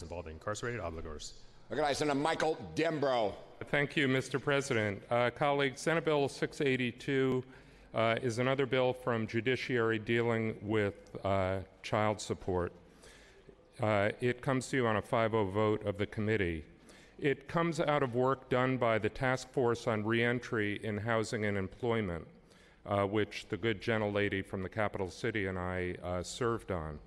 involving incarcerated obligors. Recognize Senator Michael Dembro. Thank you, Mr. President. Colleagues, Senate Bill 682 is another bill from Judiciary dealing with child support. It comes to you on a 5-0 vote of the committee. It comes out of work done by the Task Force on Reentry in Housing and Employment, which the good gentlelady from the capital city and I served on.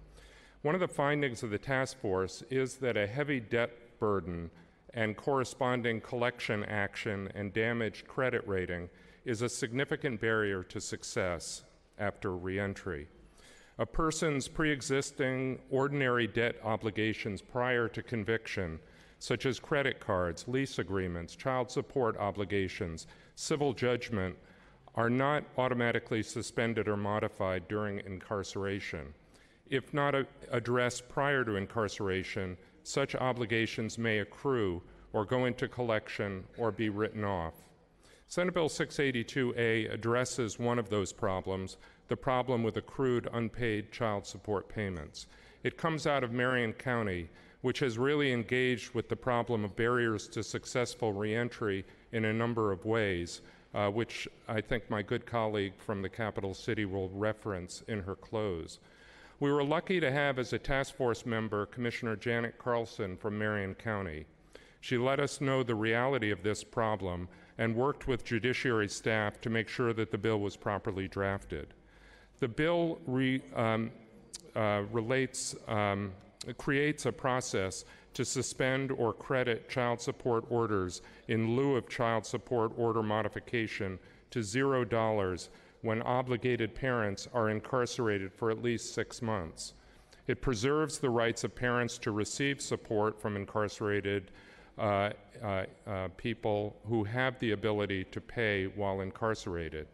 One of the findings of the task force is that a heavy debt burden and corresponding collection action and damaged credit rating is a significant barrier to success after reentry. A person's pre-existing ordinary debt obligations prior to conviction, such as credit cards, lease agreements, child support obligations, civil judgment, are not automatically suspended or modified during incarceration. If not addressed prior to incarceration, such obligations may accrue or go into collection or be written off. Senate Bill 682A addresses one of those problems, the problem with accrued unpaid child support payments. It comes out of Marion County, which has really engaged with the problem of barriers to successful reentry in a number of ways, which I think my good colleague from the capital city will reference in her close. We were lucky to have as a task force member Commissioner Janet Carlson from Marion County. She let us know the reality of this problem and worked with judiciary staff to make sure that the bill was properly drafted. The bill creates a process to suspend or credit child support orders in lieu of child support order modification to $0 when obligated parents are incarcerated for at least 6 months. It preserves the rights of parents to receive support from incarcerated people who have the ability to pay while incarcerated.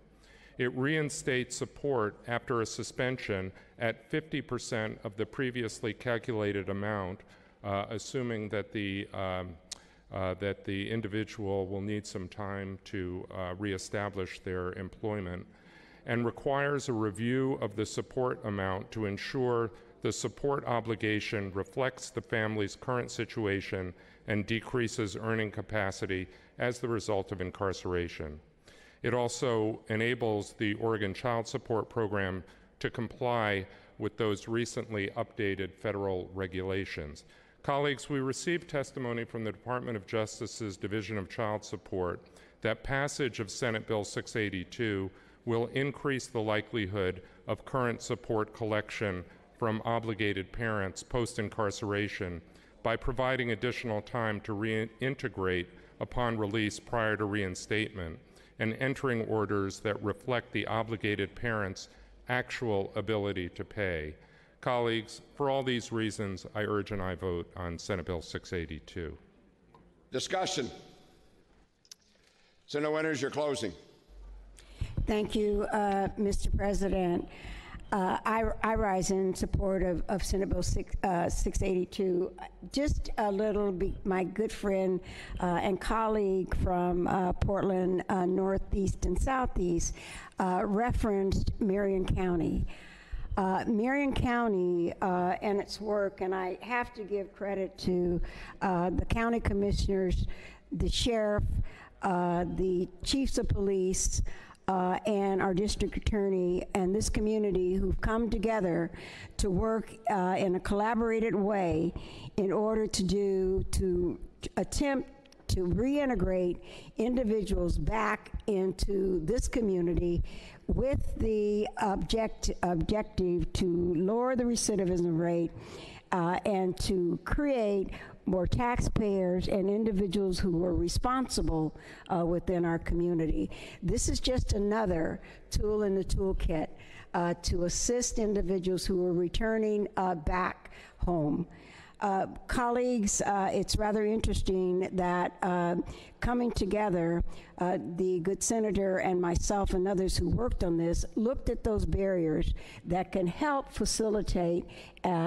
It reinstates support after a suspension at 50% of the previously calculated amount, assuming that the individual will need some time to reestablish their employment, and requires a review of the support amount to ensure the support obligation reflects the family's current situation and decreases earning capacity as the result of incarceration. It also enables the Oregon Child Support Program to comply with those recently updated federal regulations. Colleagues, we received testimony from the Department of Justice's Division of Child Support that passage of Senate Bill 682 will increase the likelihood of current support collection from obligated parents post-incarceration by providing additional time to reintegrate upon release prior to reinstatement and entering orders that reflect the obligated parent's actual ability to pay. Colleagues, for all these reasons, I urge an aye vote on Senate Bill 682. Discussion. Senator Winters, your closing. Thank you, Mr. President. I rise in support of Senate Bill 682. Just a little, my good friend and colleague from Portland, Northeast and Southeast, referenced Marion County. Marion County and its work, and I have to give credit to the county commissioners, the sheriff, the chiefs of police, and our district attorney and this community who've come together to work in a collaborated way in order to attempt to reintegrate individuals back into this community with the objective to lower the recidivism rate and to create more taxpayers and individuals who are responsible within our community. This is just another tool in the toolkit to assist individuals who are returning back home. Colleagues, it's rather interesting that coming together, the good senator and myself and others who worked on this looked at those barriers that can help facilitate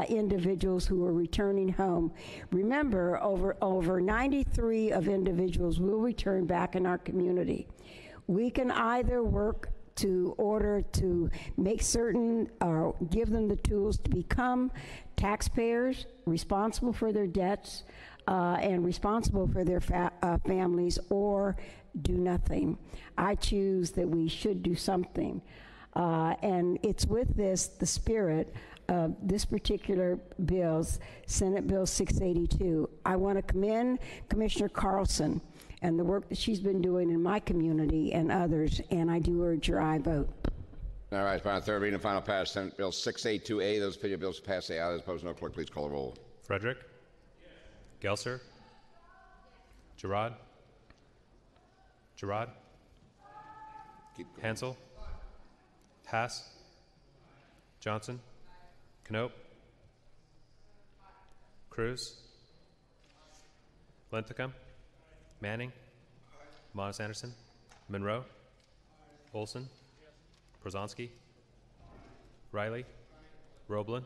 individuals who are returning home. Remember, over 93 of individuals will return back in our community. We can either work to order to make certain or give them the tools to become taxpayers, responsible for their debts, and responsible for their families, or do nothing. I choose that we should do something. And it's with this, the spirit of this particular bill's, Senate Bill 682. I want to commend Commissioner Carlson and the work that she's been doing in my community and others, and I do urge your aye vote. All right, final third reading and final pass, Senate Bill 682A. Those in favor of bills to pass, say aye. Those opposed, no. Clerk, please call the roll. Frederick? Gelser? Gerard? Gerard? Keep going. Hansel? Hass? Johnson? Knope? Cruz? Linthicum? Manning? Monis Anderson? Monroe? Olson? Brzezinski? Riley? Roblin?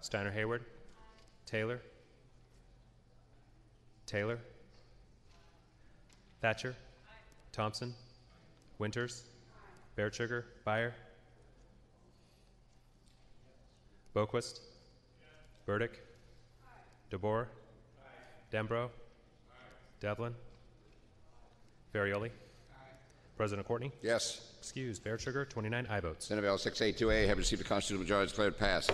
Steiner Hayward? Taylor? Taylor? Thatcher? Thompson? Winters? Bearsugar? Byer? Boquist? Burdick? DeBoer? Dembro? Devlin? Varioli? President Courtney? Yes. Excused. Bearsugar, 29 aye votes. Senate Bill 682A have received a constitutional majority declared passed.